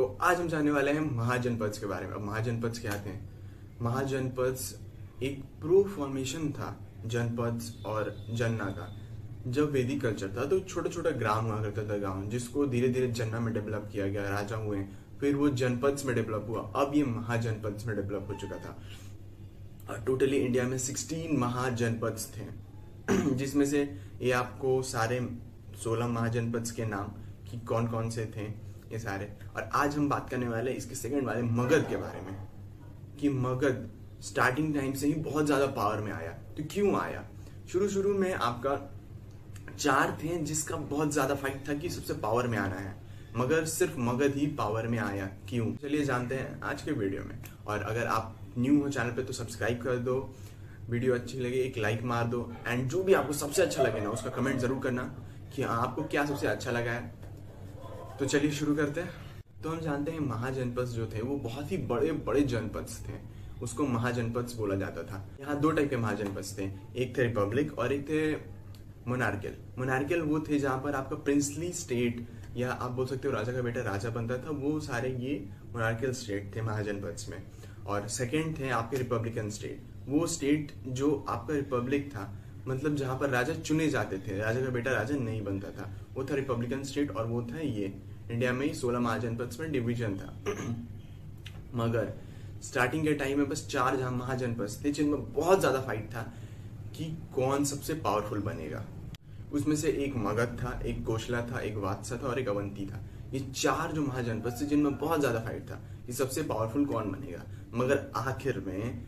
तो आज हम जानने वाले हैं महाजनपद के बारे में। अब महाजनपद क्या थे? महाजनपद एक प्रो फॉर्मेशन था जनपद और जन्ना का। जब वैदिक कल्चर था तो छोटा छोटा ग्राम हुआ करता था, गांव, जिसको धीरे धीरे जन्ना में डेवलप किया गया, राजा हुए, फिर वो जनपद में डेवलप हुआ, अब ये महाजनपद में डेवलप हो चुका था। और टोटली इंडिया में 16 महाजनपद थे जिसमें से ये आपको सारे 16 महाजनपद के नाम कि कौन कौन से थे ये सारे। और आज हम बात करने वाले इसके सेकंड वाले मगध के बारे में कि मगध स्टार्टिंग टाइम से ही बहुत ज्यादा पावर में आया। तो क्यों आया? शुरू में आपका 4 थे जिसका बहुत ज्यादा फाइट था कि सबसे पावर में आना है, मगर सिर्फ मगध ही पावर में आया। क्यों? चलिए जानते हैं आज के वीडियो में। और अगर आप न्यू हो चैनल पे तो सब्सक्राइब कर दो, वीडियो अच्छी लगे एक लाइक मार दो, एंड जो भी आपको सबसे अच्छा लगे ना उसका कमेंट जरूर करना कि आपको क्या सबसे अच्छा लगा है। तो चलिए शुरू करते हैं। तो हम जानते हैं महाजनपद जो थे वो बहुत ही बड़े बड़े जनपद थे, उसको महाजनपद बोला जाता था। यहाँ 2 टाइप के महाजनपद थे, एक थे रिपब्लिक और एक थे मोनार्कियल। मोनार्कियल वो थे जहां पर आपका प्रिंसली स्टेट या आप बोल सकते हो राजा का बेटा राजा बनता था, वो सारे ये मोनार्कियल स्टेट थे महाजनपद में। और सेकंड थे आपके रिपब्लिकन स्टेट, वो स्टेट जो आपका रिपब्लिक था, मतलब जहां पर राजा चुने जाते थे, राजा का बेटा राजा नहीं बनता था, वो था रिपब्लिकन स्टेट। और वो था ये इंडिया में ही 16 महाजनपद में डिवीजन था। मगर स्टार्टिंग के टाइम में बस 4 जहां महाजनपद थे जिनमें बहुत ज्यादा फाइट था कि कौन सबसे पावरफुल बनेगा। उसमें से एक मगध था, एक कोशला था, एक वात्सा था और एक अवंती था। ये 4 जो महाजनपद थे जिनमें बहुत ज्यादा फाइट था कि सबसे पावरफुल कौन बनेगा। मगर आखिर में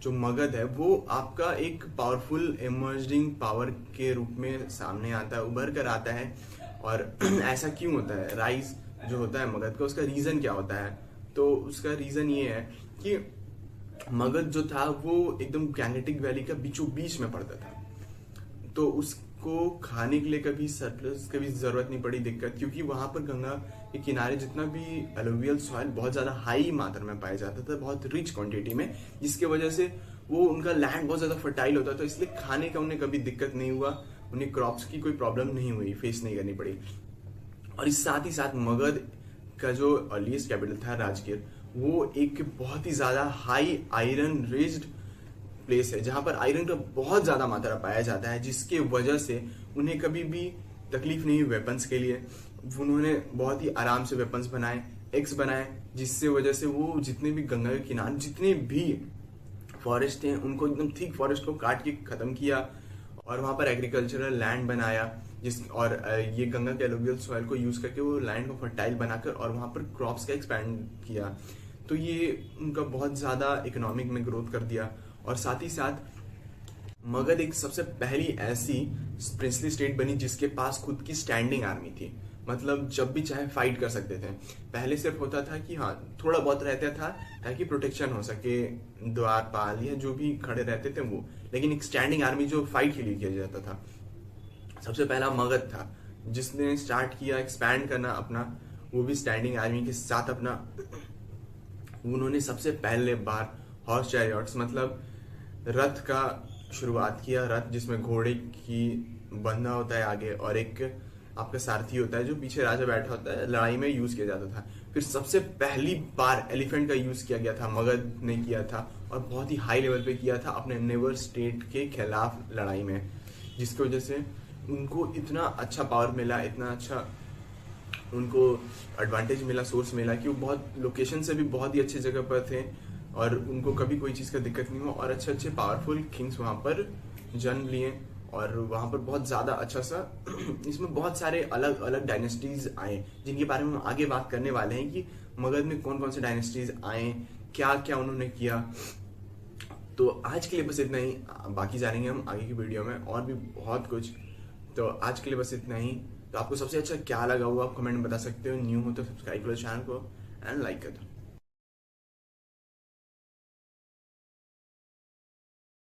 जो मगध है वो आपका एक पावरफुल इमर्जिंग पावर के रूप में सामने आता है, उभर कर आता है। और ऐसा क्यों होता है? राइज जो होता है मगध का, उसका रीजन क्या होता है? तो उसका रीजन ये है कि मगध जो था वो एकदम गैंगेटिक वैली का बीचों बीच में पड़ता था, तो उसको खाने के लिए कभी सरप्लस कभी जरूरत नहीं पड़ी दिक्कत, क्योंकि वहां पर गंगा के किनारे जितना भी एलुवियल सॉइल बहुत ज्यादा हाई मात्रा में पाया जाता था, बहुत रिच क्वांटिटी में, जिसके वजह से वो उनका लैंड बहुत ज्यादा फर्टाइल होता था, इसलिए खाने का उन्हें कभी दिक्कत नहीं हुआ, उन्हें क्रॉप्स की कोई प्रॉब्लम नहीं हुई, फेस नहीं करनी पड़ी। और इस साथ ही साथ मगध का जो अर्लीस्ट कैपिटल था राजगीर, वो एक बहुत ही ज्यादा हाई आयरन रिच्ड प्लेस है जहां पर आयरन का बहुत ज्यादा मात्रा पाया जाता है, जिसके वजह से उन्हें कभी भी तकलीफ नहीं हुई वेपन्स के लिए। उन्होंने बहुत ही आराम से वेपन्स बनाए, एक्स बनाए, जिससे वजह से वो जितने भी गंगा के किनारे जितने भी फॉरेस्ट थे उनको एकदम थिक फॉरेस्ट को काट के खत्म किया और वहां पर एग्रीकल्चरल लैंड बनाया, और ये गंगा के एलुवियल सॉइल को यूज करके वो लैंड को फर्टाइल बनाकर और वहां पर क्रॉप्स का एक्सपैंड किया। तो ये उनका बहुत ज्यादा इकोनॉमिक में ग्रोथ कर दिया। और साथ ही साथ मगध एक सबसे पहली ऐसी प्रिंसली स्टेट बनी जिसके पास खुद की स्टैंडिंग आर्मी थी, मतलब जब भी चाहे फाइट कर सकते थे। पहले सिर्फ होता था कि हाँ थोड़ा बहुत रहता था ताकि प्रोटेक्शन हो सके, द्वारपाल या जो भी खड़े रहते थे वो, लेकिन एक स्टैंडिंग आर्मी जो फाइट के लिए किया जाता था। सबसे पहला मगध था जिसने स्टार्ट किया एक्सपैंड करना अपना, वो भी स्टैंडिंग आर्मी के साथ अपना। उन्होंने सबसे पहले बार हॉर्स चैरियट्स मतलब रथ का शुरुआत किया, रथ जिसमें घोड़े की बंधा होता है आगे और एक आपका सारथी होता है जो पीछे राजा बैठा होता है, लड़ाई में यूज किया जाता था। फिर सबसे पहली बार एलिफेंट का यूज किया गया था, मगध ने किया था और बहुत ही हाई लेवल पे किया था अपने नेबर स्टेट के खिलाफ लड़ाई में, जिसकी वजह से उनको इतना अच्छा पावर मिला, इतना अच्छा उनको एडवांटेज मिला, सोर्स मिला कि वो बहुत लोकेशन से भी बहुत ही अच्छी जगह पर थे और उनको कभी कोई चीज का दिक्कत नहीं हुआ। और अच्छे अच्छे पावरफुल किंग्स वहां पर जन्म लिए और वहां पर बहुत ज्यादा अच्छा सा इसमें बहुत सारे अलग अलग डायनेस्टीज आए जिनके बारे में हम आगे बात करने वाले हैं कि मगध में कौन कौन से डायनेस्टीज आए, क्या क्या उन्होंने किया। तो आज के लिए बस इतना ही, बाकी जानेंगे हम आगे की वीडियो में और भी बहुत कुछ। तो आज के लिए बस इतना ही। तो आपको सबसे अच्छा क्या लगा वो आप कमेंट में बता सकते हो। न्यू हो तो सब्सक्राइब करो चैनल को एंड लाइक कर दो।